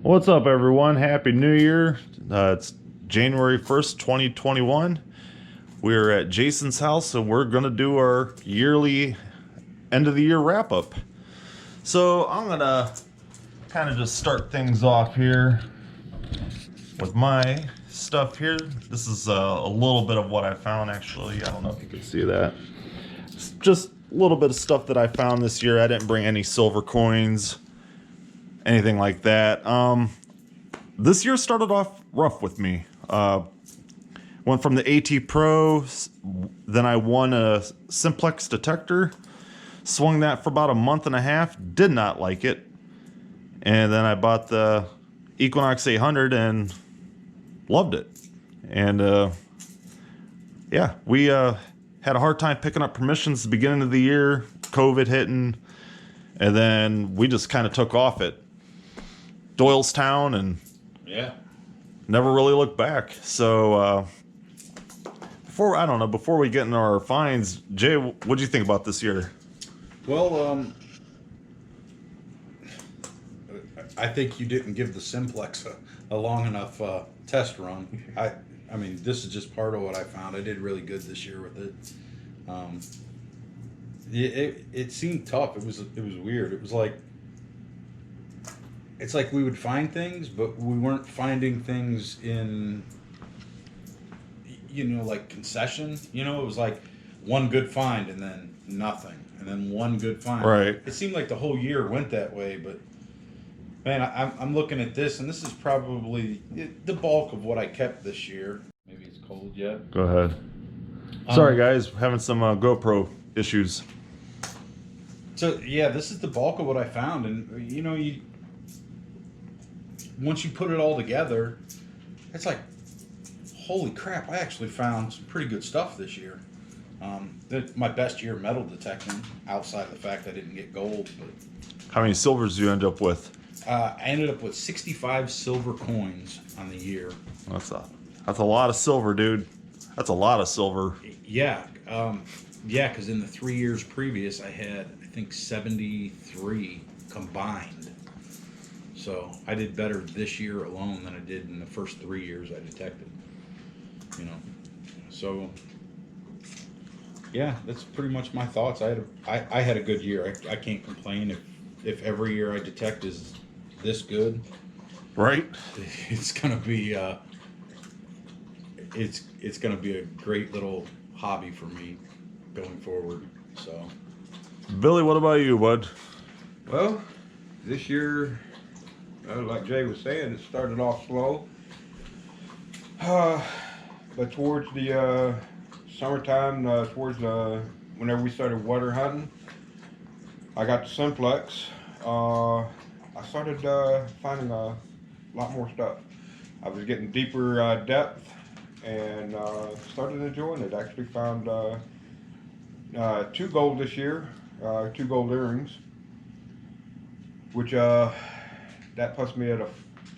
What's up, everyone? Happy New Year. It's January 1st, 2021. We're at Jason's house and we're going to do our yearly end of the year wrap up. So I'm going to kind of just start things off here with my stuff here. This is a little bit of what I found, actually. I don't know if you can see that. It's just a little bit of stuff that I found this year. I didn't bring any silver coins, anything like that. This year started off rough with me. Went from the AT Pro, then I won a simplex detector, swung that for about a month and a half, did not like it, and then I bought the Equinox 800 and loved it. And yeah, we had a hard time picking up permissions at the beginning of the year, COVID hitting, and then we just kind of took off at Doylestown and never really looked back. So before we get into our finds, Jay, what do you think about this year? Well, I think you didn't give the simplex a long enough test run. I mean, this is just part of what I found. I did really good this year with it. It seemed tough. It was weird. It's like we would find things, but we weren't finding things in, like concession. It was like one good find and then nothing, and then one good find. Right. It seemed like the whole year went that way, but man, I'm looking at this, and this is probably the bulk of what I kept this year. Maybe it's cold yet. Go ahead. Sorry, guys, having some GoPro issues. So yeah, this is the bulk of what I found, and once you put it all together, it's like, holy crap! I actually found some pretty good stuff this year. My best year metal detecting, outside of the fact I didn't get gold. But How many silvers do you end up with? I ended up with 65 silver coins on the year. That's a lot of silver, dude. That's a lot of silver. Yeah, because in the 3 years previous, I had, I think, 73 combined. So I did better this year alone than I did in the first 3 years I detected. So yeah, that's pretty much my thoughts. I had a good year. I can't complain if every year I detect is this good. Right. It's gonna be it's gonna be a great little hobby for me going forward. So Billy, what about you, bud? Well, this year, like Jay was saying, it started off slow. But towards the summertime, whenever we started water hunting, I got the simplex. I started finding a lot more stuff. I was getting deeper depth and started enjoying it. Actually found 2 gold this year, 2 gold earrings, which that puts me at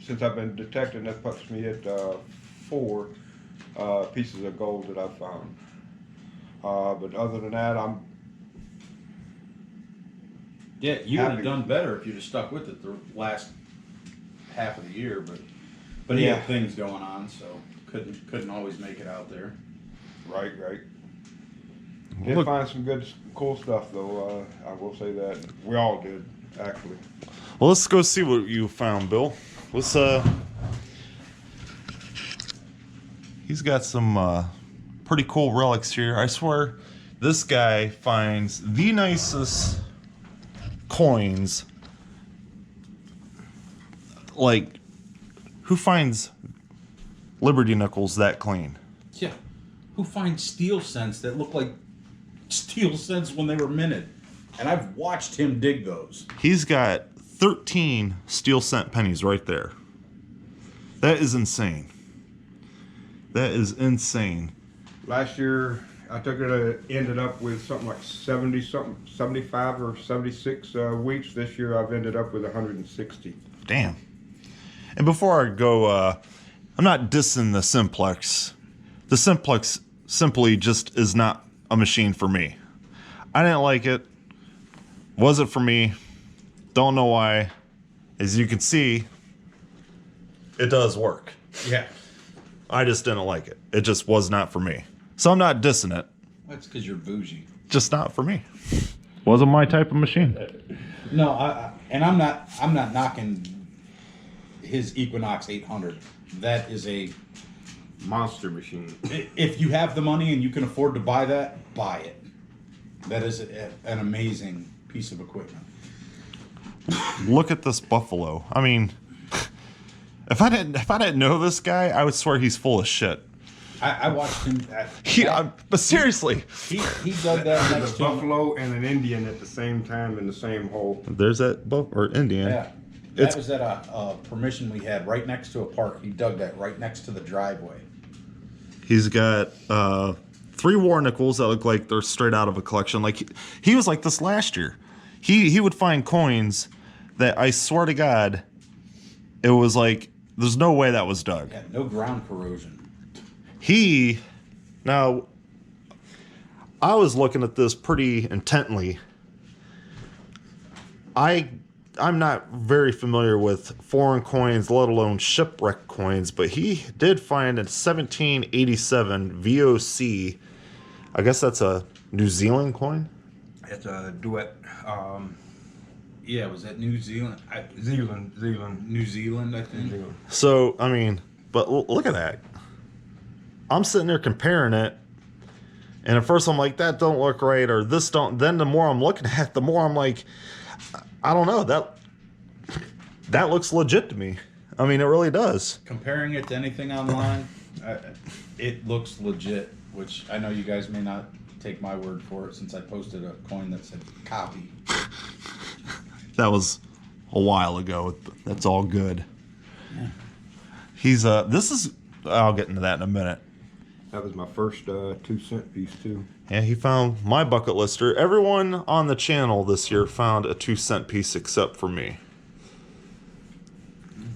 since I've been detecting, that puts me at 4 pieces of gold that I've found. But other than that, yeah, you would have done better if you'd have stuck with it the last half of the year, but he had things going on, so couldn't always make it out there. Right. Did find some good, cool stuff though. I will say that we all did, actually. Well, let's go see what you found, Bill. Let's he's got some pretty cool relics here. I swear, this guy finds the nicest coins. Like, who finds Liberty nickels that clean? Yeah, who finds steel cents that look like steel cents when they were minted? And I've watched him dig those. He's got 13 steel cent pennies right there. That is insane. That is insane. Last year, I took it, ended up with something like 75 or 76 weeks. This year, I've ended up with 160. Damn. And before I go, I'm not dissing the simplex. The simplex simply just is not a machine for me. I didn't like it. Wasn't for me. Don't know why. As you can see, it does work. Yeah. I just didn't like it. It just was not for me. So I'm not dissing it. That's because you're bougie. Just not for me. Wasn't my type of machine. No, I'm not knocking his Equinox 800. That is a Monster machine. if you have the money and you can afford to buy that, buy it. That is an amazing piece of equipment. Look at this buffalo. I mean, if I didn't know this guy, I would swear he's full of shit. I watched him. But seriously, He dug that next A to him. buffalo and an Indian at the same time in the same hole. there's that or Indian. Yeah. It's- That was at a permission we had right next to a park. He dug that right next to the driveway. He's got 3 war nickels that look like they're straight out of a collection. Like he was like this last year. He would find coins that I swear to God, it was like there's no way that was dug. Yeah, no ground corrosion. Now, I was looking at this pretty intently. I'm not very familiar with foreign coins, let alone shipwreck coins, but he did find a 1787 VOC. I guess that's a New Zealand coin. It's a duet. Yeah, was that New Zealand? Zealand. New Zealand, I think. So, I mean, but look at that. I'm sitting there comparing it, and at first I'm like, that don't look right, or this don't. Then the more I'm looking at it, the more I'm like, I don't know, that looks legit to me. I mean, it really does. Comparing it to anything online, it looks legit, which I know you guys may not take my word for it since I posted a coin that said copy. That was a while ago. That's all good. Yeah. He's I'll get into that in a minute. That was my first 2-cent piece too. Yeah, he found my bucket lister. Everyone on the channel this year found a 2-cent piece except for me.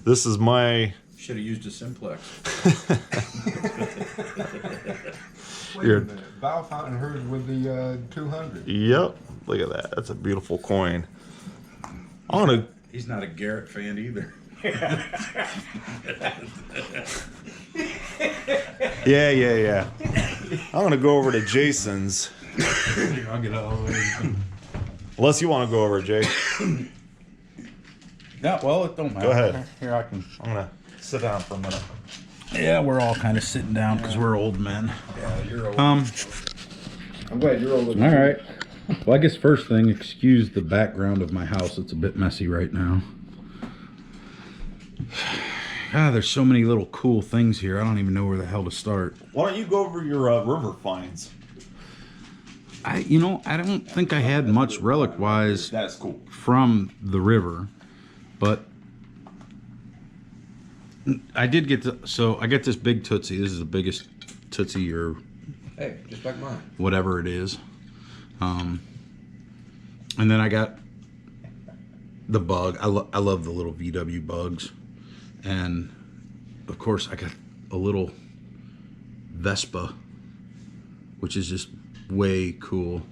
This is my... Should have used a simplex. Wait a minute. Val found hers with the 200. Yep. Look at that. That's a beautiful coin. I'm gonna... He's not a Garrett fan either. Yeah. I'm gonna go over to Jason's. I'll get all the way. Unless you want to go over, Jay. Yeah, well, it don't matter. Go ahead. Here, I can. I'm gonna sit down for a minute. Yeah, we're all kind of sitting down because we're old men. Yeah, you're old. I'm glad you're old. All right. Well, I guess first thing, excuse the background of my house. It's a bit messy right now. God, there's so many little cool things here. I don't even know where the hell to start. Why don't you go over your river finds? I don't think I had much relic-wise That's cool. from the river, but I did get I get this big Tootsie. This is the biggest Tootsie or Hey, just like mine. whatever it is. And then I got the bug. I love the little VW bugs. And of course I got a little Vespa, which is just way cool.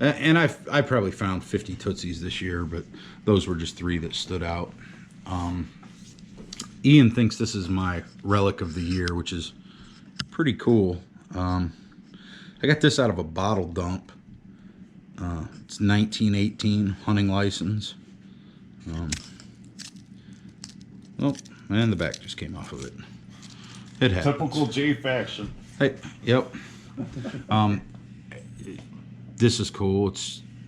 And I probably found 50 Tootsies this year, but those were just 3 that stood out. Ian thinks this is my relic of the year, which is pretty cool. I got this out of a bottle dump. It's 1918 hunting license. Oh, and the back just came off of it. It happens. Typical J faction. Hey, yep. This is cool.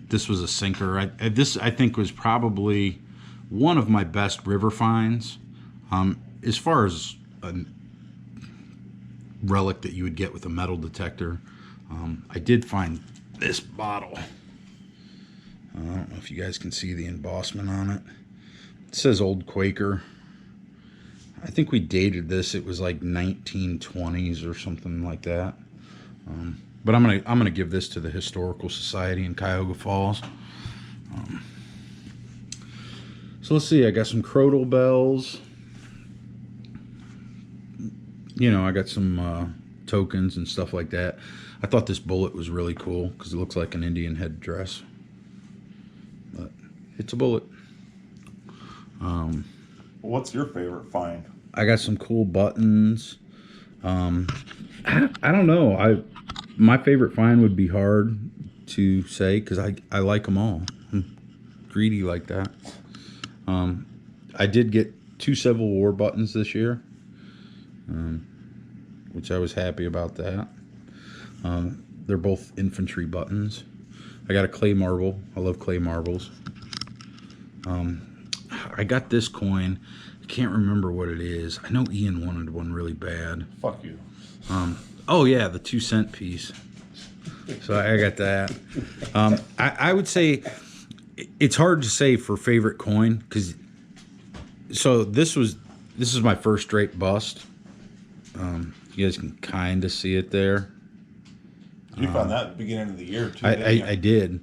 This was a sinker. This I think was probably one of my best river finds. As far as a relic that you would get with a metal detector, I did find this bottle. I don't know if you guys can see the embossment on it. It says Old Quaker. I think we dated this. It was like 1920s or something like that. But I'm gonna give this to the Historical Society in Cuyahoga Falls. So let's see. I got some Crodal bells. I got some tokens and stuff like that. I thought this bullet was really cool because it looks like an Indian headdress. But it's a bullet. What's your favorite find? I got some cool buttons. I don't know. My favorite find would be hard to say because I like them all. I'm greedy like that. I did get 2 Civil War buttons this year, which I was happy about that. They're both infantry buttons. I got a clay marble. I love clay marbles. I got this coin. I can't remember what it is. I know Ian wanted one really bad. Fuck you. Oh yeah, the 2-cent piece. So I got that. I would say it's hard to say for favorite coin because. So this is my first straight bust. You guys can kind of see it there. You found that at the beginning of the year too. I did,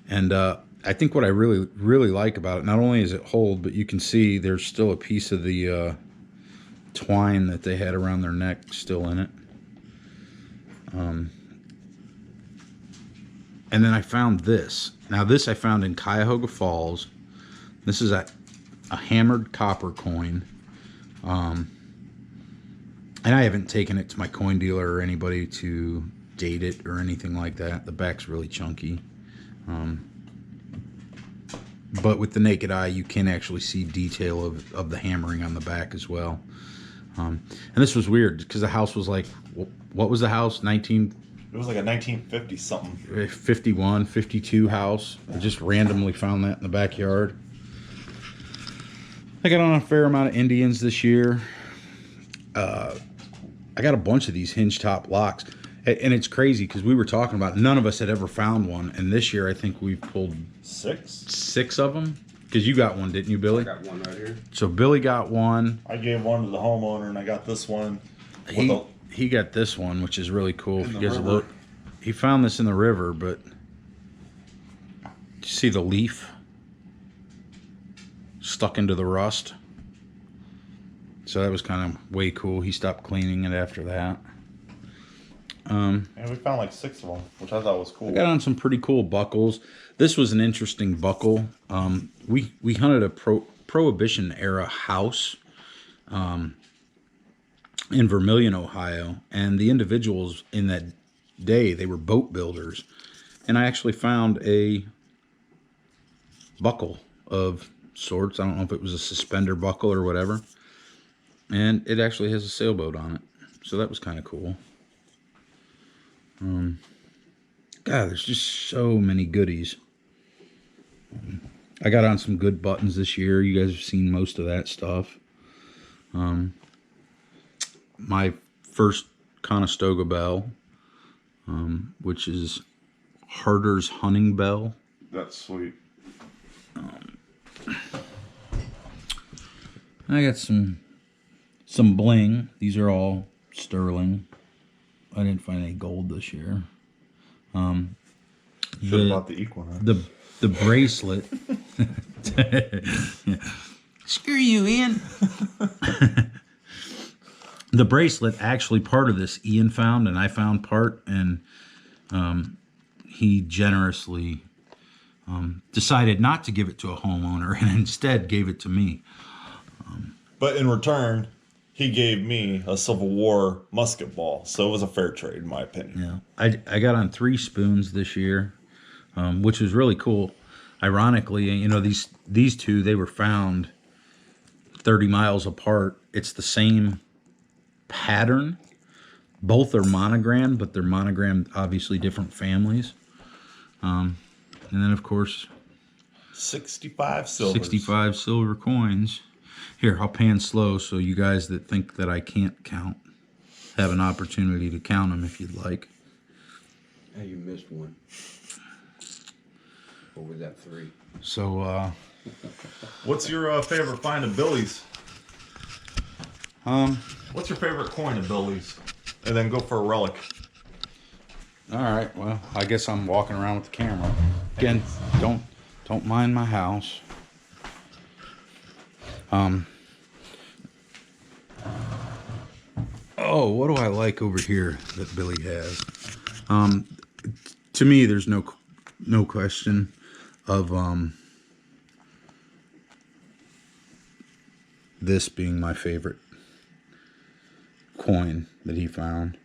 and I think what I really like about it, not only is it hold, but you can see there's still a piece of the twine that they had around their neck still in it. And then I found this. Now this I found in Cuyahoga Falls. This is a hammered copper coin. And I haven't taken it to my coin dealer or anybody to date it or anything like that. The back's really chunky. But with the naked eye, you can actually see detail of the hammering on the back as well. And this was weird because the house was like, what was the house? It was like a 1950 something. 51, 52 house. I just randomly found that in the backyard. I got on a fair amount of Indians this year. I got a bunch of these hinge top locks. And it's crazy because we were talking about none of us had ever found one. And this year I think we've pulled 6 of them. Because you got one, didn't you, Billy? I got one right here. So Billy got one. I gave one to the homeowner and I got this one. He got this one, which is really cool. If you guys river. look, he found this in the river, but did you see the leaf stuck into the rust? So that was kind of way cool. He stopped cleaning it after that. And we found like 6 of them, which I thought was cool. I got on some pretty cool buckles. This was an interesting buckle. We hunted a Prohibition era house in Vermilion, Ohio, and the individuals in that day, they were boat builders, and I actually found a buckle of sorts. I don't know if it was a suspender buckle or whatever, and it actually has a sailboat on it, so that was kind of cool. God, there's just so many goodies. I got on some good buttons this year. You guys have seen most of that stuff. My first Conestoga bell, which is Harder's hunting bell. That's sweet. I got some bling. These are all sterling. I didn't find any gold this year. Should have bought the Equinox. The bracelet. Screw you, Ian. The bracelet, actually part of this Ian found, and I found part, and he generously decided not to give it to a homeowner and instead gave it to me. But in return, he gave me a Civil War musket ball, so it was a fair trade, in my opinion. Yeah, I got on 3 spoons this year, which was really cool. Ironically, you know, these two, they were found 30 miles apart. It's the same pattern. Both are monogrammed, but they're monogrammed, obviously different families. And then, of course, 65 silvers. 65 silver coins. Here, I'll pan slow so you guys that think that I can't count have an opportunity to count them if you'd like. Hey, you missed one. Or was that 3? So, What's your favorite find of Billy's? What's your favorite coin of Billy's? And then go for a relic. all right, well, I guess I'm walking around with the camera. Again, don't mind my house. Oh, what do I like over here that Billy has? To me, there's no question of this being my favorite coin that he found.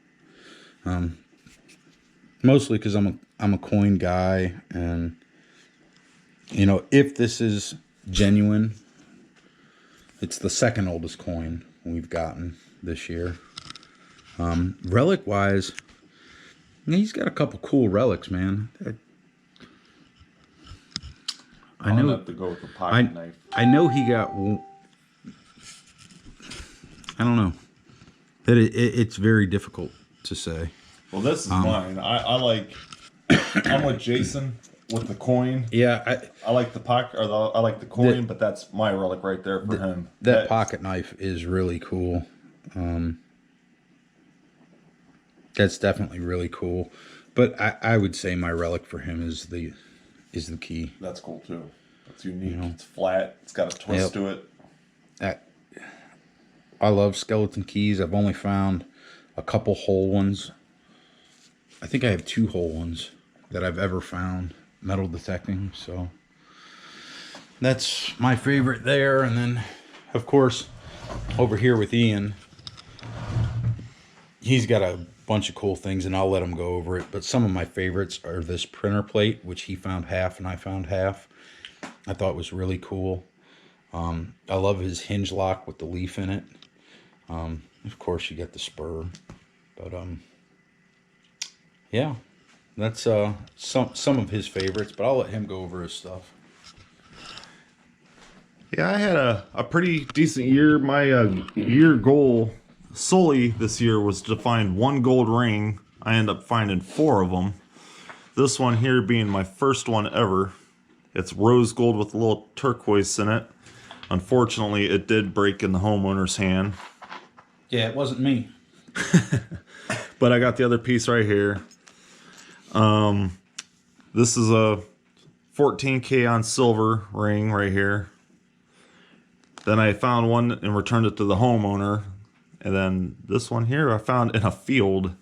Mostly because I'm a coin guy, and you know, if this is genuine, it's the second oldest coin we've gotten this year. Relic wise, yeah, he's got a couple cool relics, man. I I'll know. have to go with the pocket knife. I know he got. I don't know. It's very difficult to say. Well, this is mine. I like. I'm with Jason with the coin. Yeah, I like the pocket, I like the coin, but that's my relic right there for him. that pocket knife is really cool. That's definitely really cool. But I would say my relic for him is the key. That's cool too. It's unique. You know? It's flat. It's got a twist to it. I love skeleton keys. I've only found a couple whole ones. I think I have 2 whole ones that I've ever found metal detecting. So that's my favorite there. And then, of course, over here with Ian, he's got a bunch of cool things, and I'll let him go over it. But some of my favorites are this printer plate, which he found half and I found half. I thought was really cool. I love his hinge lock with the leaf in it. Of course, you get the spur, but yeah, that's some of his favorites. But I'll let him go over his stuff. Yeah, I had a pretty decent year. My year goal solely this year was to find 1 gold ring. I ended up finding 4 of them. This one here being my first one ever. It's rose gold with a little turquoise in it. Unfortunately, it did break in the homeowner's hand. Yeah, it wasn't me. But I got the other piece right here. This is a 14K on silver ring right here. Then I found one and returned it to the homeowner. And then this one here I found in a field.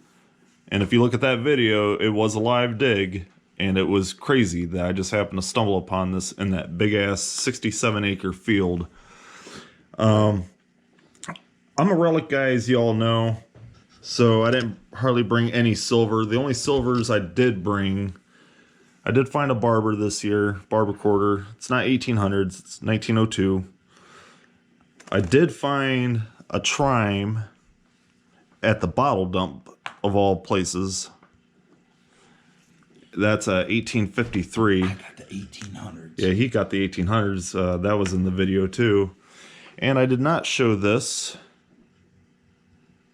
And if you look at that video, it was a live dig. And it was crazy that I just happened to stumble upon this in that big ass 67-acre field. I'm a relic guy, as you all know. So I didn't hardly bring any silver. The only silvers I did bring, I did find a barber this year, barber quarter. It's not 1800s, it's 1902. I did find a trime at the bottle dump of all places. That's 1853. I got the 1800s. Yeah, he got the 1800s. That was in the video too. And I did not show this,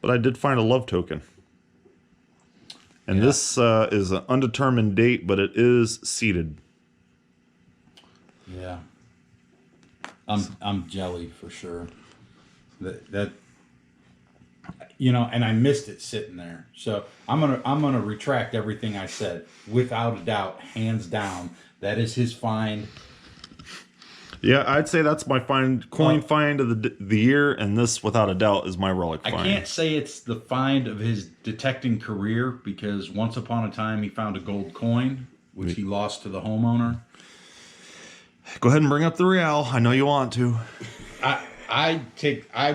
but I did find a love token. And this is an undetermined date, but it is seated. Yeah. I'm jelly for sure. That you know, and I missed it sitting there. So I'm gonna retract everything I said. Without a doubt, hands down, that is his find. Yeah, I'd say that's my coin find of the year, and this, without a doubt, is my relic find. I can't say it's the find of his detecting career, because once upon a time he found a gold coin, which he lost to the homeowner. Go ahead and bring up the real. I know you want to. I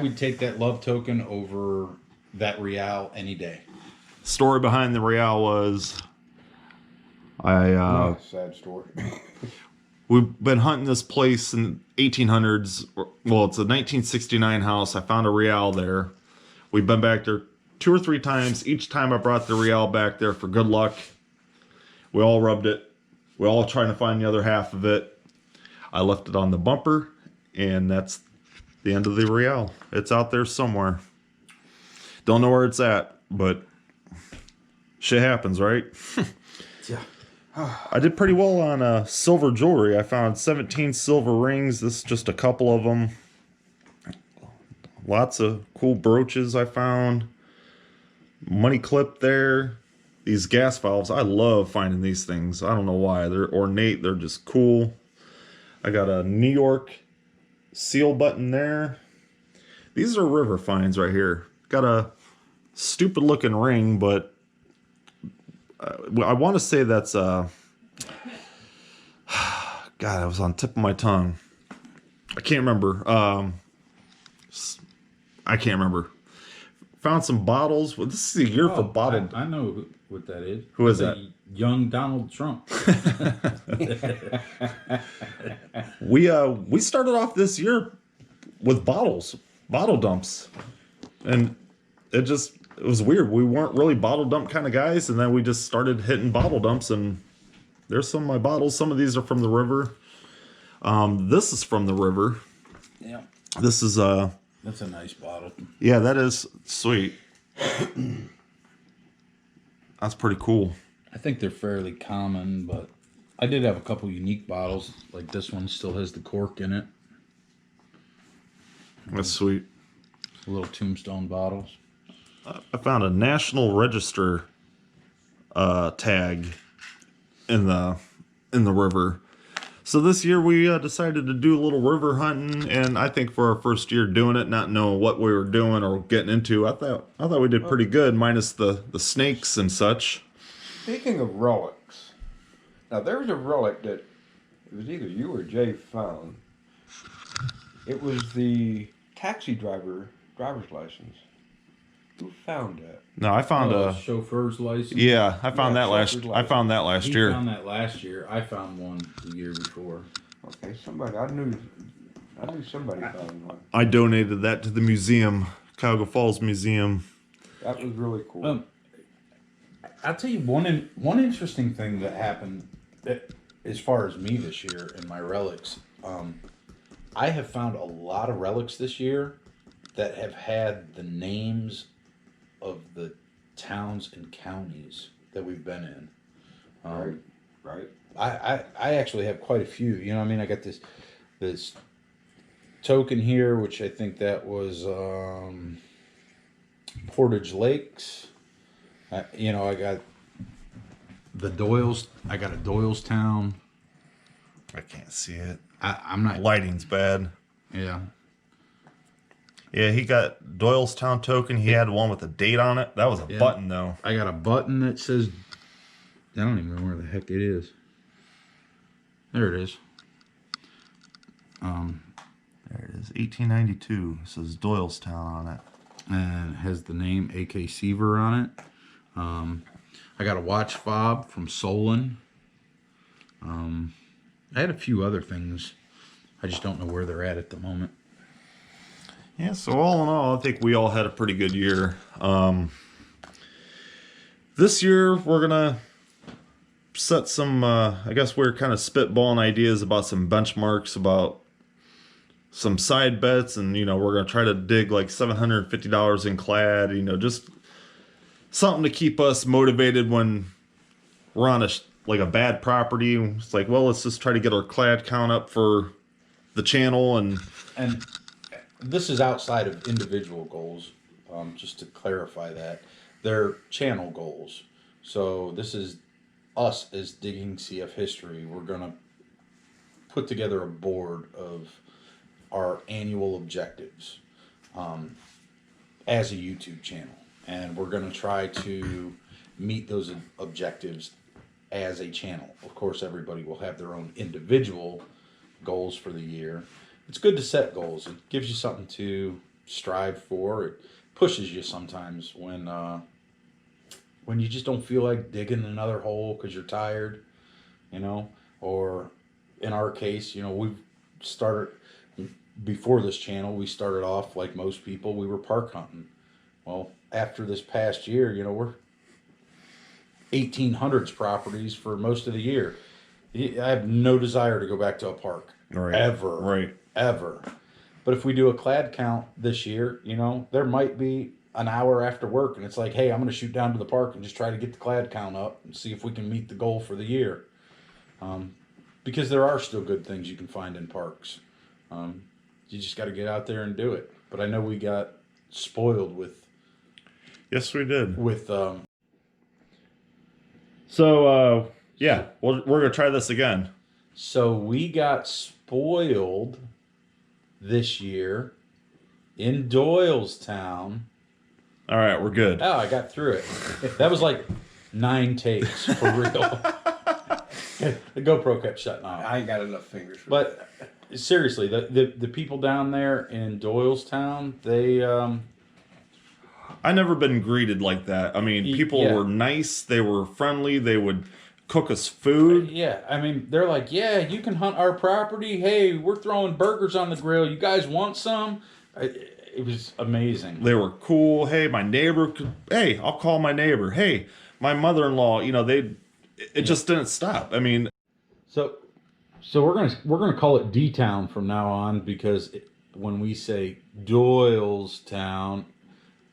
would take that love token over that real any day. Story behind the real was, sad story. we've been hunting this place in 1800s. Well, it's a 1969 house. I found a real there. We've been back there 2 or 3 times. Each time I brought the real back there for good luck. We all rubbed it. We're all trying to find the other half of it. I left it on the bumper, and that's the end of the real. It's out there somewhere. Don't know where it's at, but shit happens, right? Yeah. I did pretty well on silver jewelry. I found 17 silver rings. This is just a couple of them. Lots of cool brooches I found. Money clip there. These gas valves. I love finding these things. I don't know why. They're ornate. They're just cool. I got a New York seal button there. These are river finds right here. Got a stupid looking ring, but I want to say that's God, it was on the tip of my tongue. I can't remember. found some bottles. Well, this is a year for bottled. I know what that is. Who is That's that? a young Donald Trump. We started off this year with bottle dumps, and it was weird. We weren't really bottle dump kind of guys, and then we just started hitting bottle dumps. And there's some of my bottles. Some of these are from the river. This is from the river. Yeah. This is That's a nice bottle. yeah, that is sweet. That's pretty cool. I think they're fairly common, but I did have a couple unique bottles. Like this one still has the cork in it. That's sweet. Little tombstone bottles. I found a National Register tag in the river. So this year we decided to do a little river hunting, and I think for our first year doing it, not knowing what we were doing or getting into, I thought we did pretty good, minus the snakes and such. Speaking of relics, now there was a relic that it was either you or Jay found. It was the taxi driver's license. Who found that? No, I found chauffeur's license. yeah, I found that last. chauffeur's I found that last He year. found that last year. I found one the year before. Okay, somebody I knew somebody found one. I donated that to the museum, Cuyahoga Falls Museum. That was really cool. I'll tell you one interesting thing that happened as far as me this year in my relics. I have found a lot of relics this year that have had the names of the towns and counties that we've been in. Right. I actually have quite a few. You know what I mean? I got this token here, which I think that was Portage Lakes. I got the Doyles. I got a Doylestown. I can't see it. I'm not. Lighting's bad. Yeah. Yeah, he got Doylestown token. He had one with a date on it. That was a button, though. I got a button that says, I don't even know where the heck it is. There it is. There it is, 1892. It says Doylestown on it. And it has the name AK Seaver on it. I got a watch fob from Solon. I had a few other things. I just don't know where they're at the moment. Yeah, so all in all, I think we all had a pretty good year. This year, we're going to set some, I guess we're kind of spitballing ideas about some benchmarks, about some side bets, and, we're going to try to dig like $750 in clad, just something to keep us motivated when we're on a bad property. It's like, well, let's just try to get our clad count up for the channel. And this is outside of individual goals, just to clarify that. They're channel goals. So this is us as Digging CF History. We're going to put together a board of our annual objectives as a YouTube channel. And we're going to try to meet those objectives as a channel. Of course, everybody will have their own individual goals for the year. It's good to set goals. It gives you something to strive for. It pushes you sometimes when you just don't feel like digging another hole because you're tired, or in our case, we've started before this channel. We started off like most people. We were park hunting. Well, after this past year, we're 1800s properties for most of the year. I have no desire to go back to a park ever. Right. Ever. But if we do a clad count this year, there might be an hour after work and it's like, hey, I'm going to shoot down to the park and just try to get the clad count up and see if we can meet the goal for the year. Because there are still good things you can find in parks. You just got to get out there and do it. But I know we got spoiled with... Yes, we did. With... yeah, we're going to try this again. So we got spoiled this year in Doylestown. All right, we're good. Oh, I got through it. That was like 9 takes for real. The GoPro kept shutting off. I ain't got enough fingers for But seriously, the people down there in Doylestown, they I never been greeted like that. I mean, people Yeah. were nice. They were friendly. They would cook us food. Yeah, I mean, they're like, yeah, you can hunt our property. Hey, we're throwing burgers on the grill. You guys want some? It was amazing. They were cool. Hey, my neighbor could, hey, I'll call my neighbor. Hey, my mother-in-law, you know, it just didn't stop. I mean, So, so we're gonna call it D Town from now on because when we say Doylestown,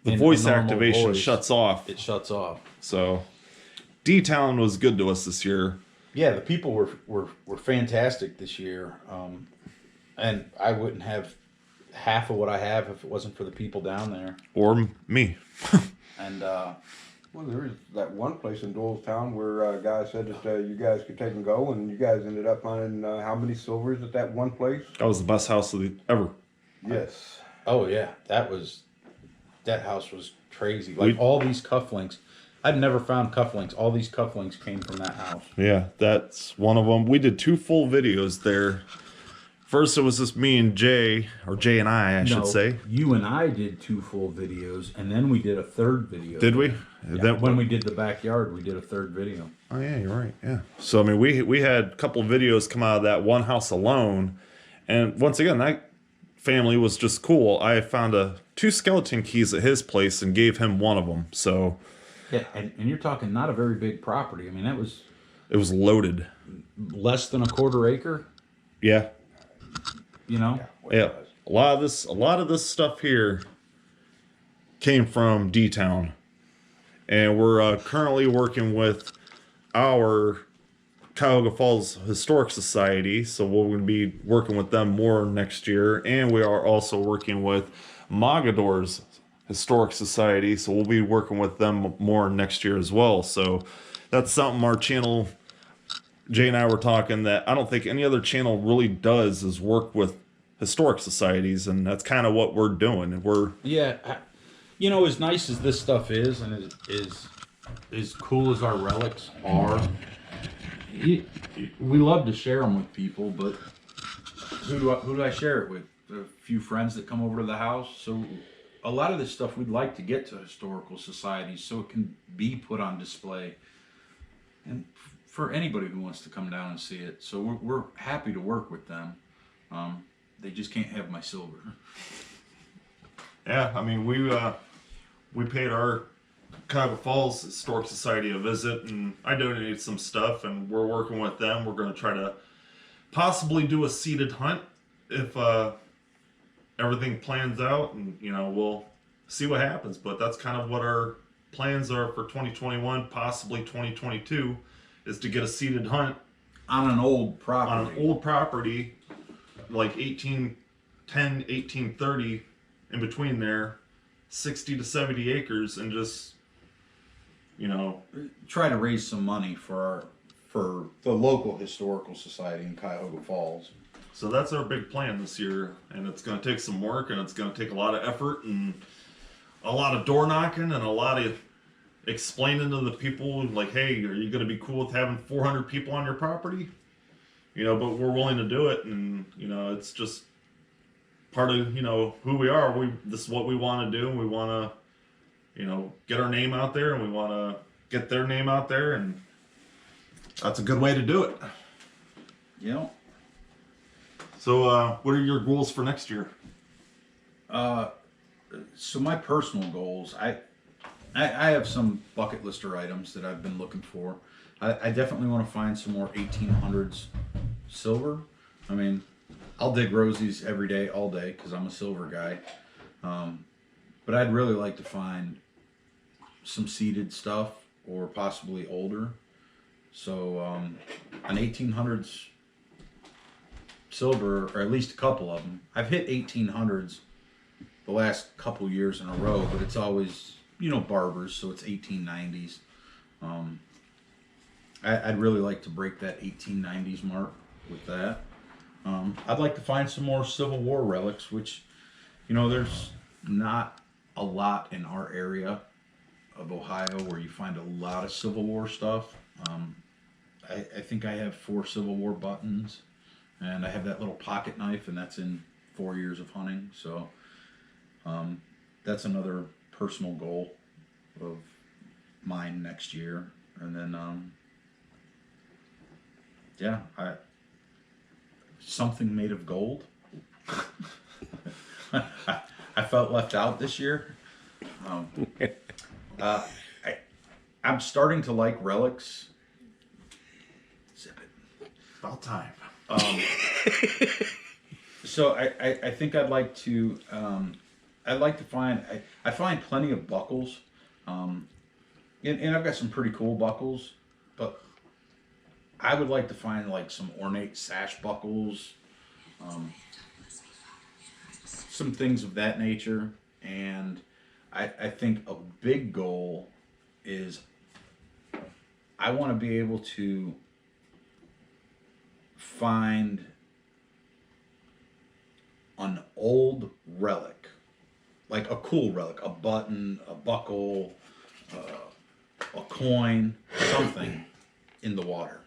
the in voice a normal activation voice, shuts off. It shuts off. So, D-Town was good to us this year. Yeah, the people were fantastic this year, and I wouldn't have half of what I have if it wasn't for the people down there. Or me. And Well, there is that one place in Doylestown where a guy said that you guys could take and go, and you guys ended up finding how many silvers at that one place? That was the best house ever. Yes. oh yeah, that house was crazy. Like all these cufflinks, I'd never found cufflinks. All these cufflinks came from that house. Yeah, that's one of them. We did 2 full videos there. First, it was just me and Jay, or Jay and I should say. You and I did 2 full videos, and then we did a third video. Did we? Yeah, when we did the backyard, we did a third video. Oh yeah, you're right. Yeah. So I mean, we had a couple videos come out of that one house alone, and once again, that family was just cool. I found 2 skeleton keys at his place and gave him one of them. So Yeah, and you're talking not a very big property. I mean, that was it was loaded. less than a quarter acre. Yeah. You know. Yeah. A lot of this stuff here came from D-Town. And we're currently working with our Cuyahoga Falls Historic Society, so we're going to be working with them more next year. And we are also working with Mogador's Historic Society, so we'll be working with them more next year as well. So that's something our channel, Jay and I were talking, that I don't think any other channel really does, is work with historic societies, and that's kind of what we're doing. And we're You know, as nice as this stuff is, and as cool as our relics are, we love to share them with people. But who do I share it with? A few friends that come over to the house. So a lot of this stuff we'd like to get to historical societies so it can be put on display, and for anybody who wants to come down and see it. So we're happy to work with them. They just can't have my silver. Yeah, I mean, we paid our Cuyahoga Falls Historic Society a visit, and I donated some stuff, and we're working with them. We're going to try to possibly do a seated hunt if everything plans out, and you know, we'll see what happens. But that's kind of what our plans are for 2021, possibly 2022, is to get a seated hunt On an old property. on an old property, like 1810, 1830, in between there, 60 to 70 acres, and just, you know, Try to raise some money for the local historical society in Cuyahoga Falls. so that's our big plan this year. And it's going to take some work, and it's going to take a lot of effort, and a lot of door knocking, and a lot of explaining to the people, like, hey, are you going to be cool with having 400 people on your property? You know, but we're willing to do it, and you know, it's just part of, you know, who we are. This is what we want to do, and we want to, you know, get our name out there, and we want to get their name out there, and that's a good way to do it. You know, So what are your goals for next year? so my personal goals, I have some bucket lister items that I've been looking for. I definitely want to find some more 1800s silver. I mean, I'll dig rosies every day, all day, because I'm a silver guy. But I'd really like to find some seeded stuff, or possibly older. So an 1800s silver, or at least a couple of them. I've hit 1800s the last couple years in a row, but it's always, you know, barbers, so it's 1890s. I'd really like to break that 1890s mark with that. I'd like to find some more Civil War relics, which, you know, there's not a lot in our area of Ohio where you find a lot of Civil War stuff. I think I have 4 Civil War buttons, and I have that little pocket knife, and that's in 4 years of hunting. So that's another personal goal of mine next year. And then, yeah, something made of gold. I felt left out this year. I'm starting to like relics. Zip it. About time. So I think I'd like to find I find plenty of buckles, and I've got some pretty cool buckles, but I would like to find like some ornate sash buckles, some things of that nature. And I think a big goal is I want to be able to find an old relic, like a cool relic, a button, a buckle, a coin, something in the water.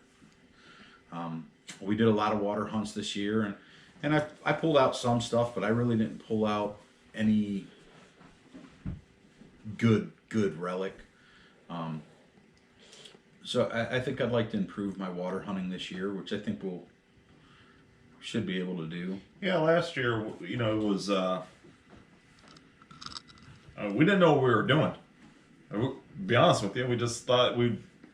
We did a lot of water hunts this year, and I pulled out some stuff, but I really didn't pull out any good relic. So I think I'd like to improve my water hunting this year, which I think should be able to do. Yeah, last year, you know, it was, we didn't know what we were doing. To be honest with you, we just thought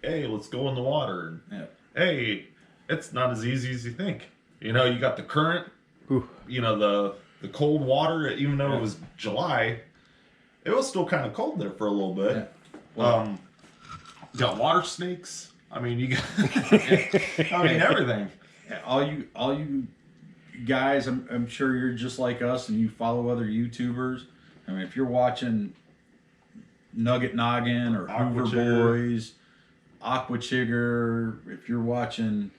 hey, let's go in the water. Yeah. Hey, it's not as easy as you think. You know, you got the current, you know, the cold water, even though it was July, it was still kind of cold there for a little bit. Yeah. Well, You got water snakes. I mean, you got, I mean, everything. all you guys, I'm sure you're just like us and you follow other YouTubers. I mean, if you're watching Nugget Noggin or Hoover Aquachigger. Boys, Aquachigger, if you're watching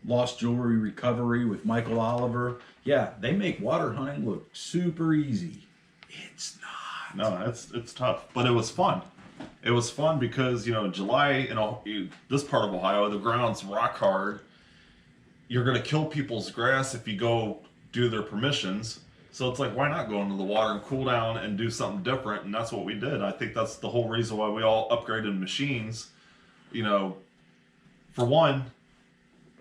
Lost Jewelry Recovery with Michael Oliver, yeah, they make water hunting look super easy. It's not. No, it's tough, but it was fun. It was fun because, you know, July in this part of Ohio, the ground's rock hard. You're gonna kill people's grass if you go do their permissions. So it's like, why not go into the water and cool down and do something different? And that's what we did. I think that's the whole reason why we all upgraded machines. You know, for one,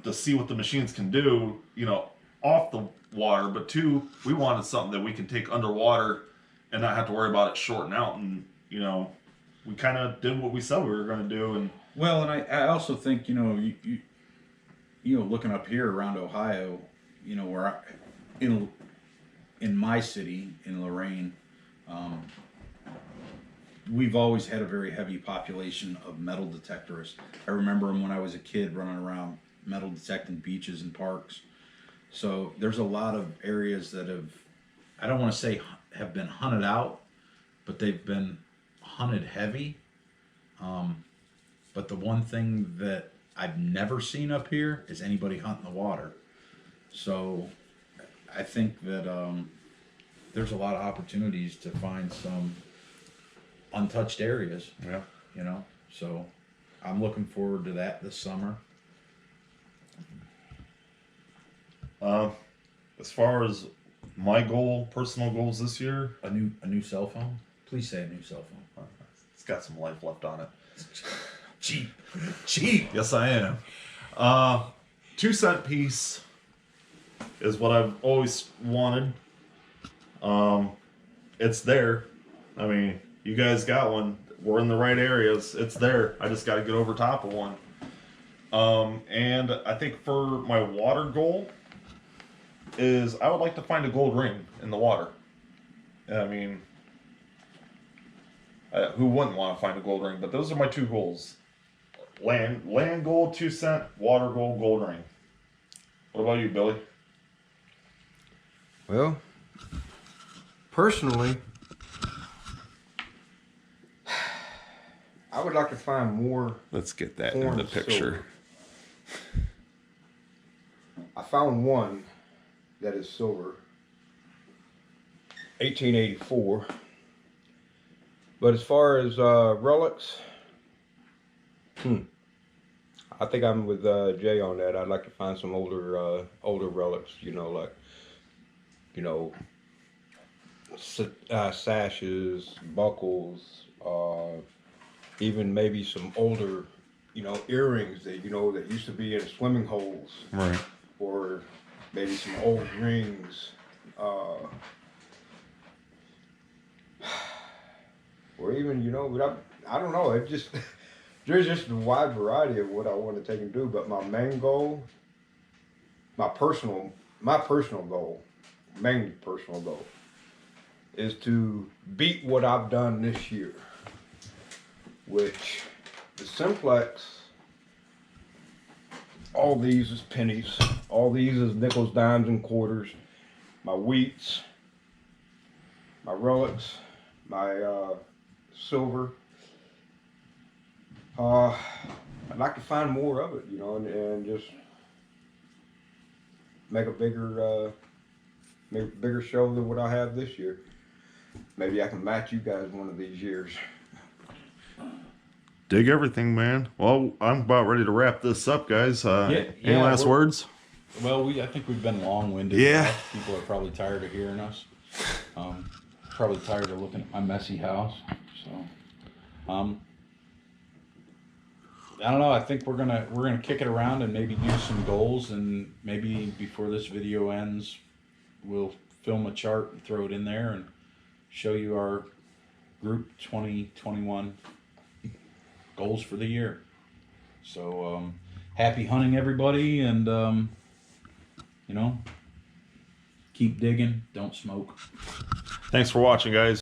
to see what the machines can do, you know, off the water. But two, we wanted something that we can take underwater and not have to worry about it shorting out. And, you know, we kind of did what we said we were going to do. And Well, and I also think, you know, you know, looking up here around Ohio, you know, where in my city in Lorain, we've always had a very heavy population of metal detectorists. I remember them when I was a kid running around metal detecting beaches and parks. So there's a lot of areas that I don't want to say have been hunted out, but they've been hunted heavy. But the one thing that I've never seen up here is anybody hunting the water. So I think that there's a lot of opportunities to find some untouched areas. yeah. You know, so I'm looking forward to that this summer. As far as my personal goals this year, A new cell phone. Please say a new cell phone. it's got some life left on it. Cheap. Yes, I am. 2-cent piece is what I've always wanted. It's there. I mean, you guys got one. We're in the right areas. It's there. I just got to get over top of one. And I think for my water goal is I would like to find a gold ring in the water. I mean, who wouldn't want to find a gold ring? But those are my two goals. Land gold, 2-cent, water gold, gold ring. What about you, Billy? Well, personally, I would like to find more. Let's get that Foreign in the picture. I found one that is silver, 1884. But as far as relics, I think I'm with Jay on that. I'd like to find some older relics. You know, like, you know, sashes, buckles, even maybe some older, earrings that that used to be in swimming holes, Right. or maybe some old rings, or even I don't know. It just there's just a wide variety of what I want to take and do. But my main goal, my personal goal, main personal goal, is to beat what I've done this year, which the simplex, all these is pennies, all these is nickels, dimes, and quarters, my wheats, my relics, my silver. I'd like to find more of it, and just make a bigger show than what I have this year. Maybe I can match you guys one of these years. Dig everything, man. Well, I'm about ready to wrap this up, guys. Any last words? Well, I think we've been long-winded. Yeah. enough. People are probably tired of hearing us. Probably tired of looking at my messy house. So, I don't know. I think we're gonna kick it around and maybe do some goals, and maybe before this video ends, we'll film a chart and throw it in there and show you our group 2021 goals for the year. So happy hunting, everybody, and keep digging, don't smoke. Thanks for watching, guys.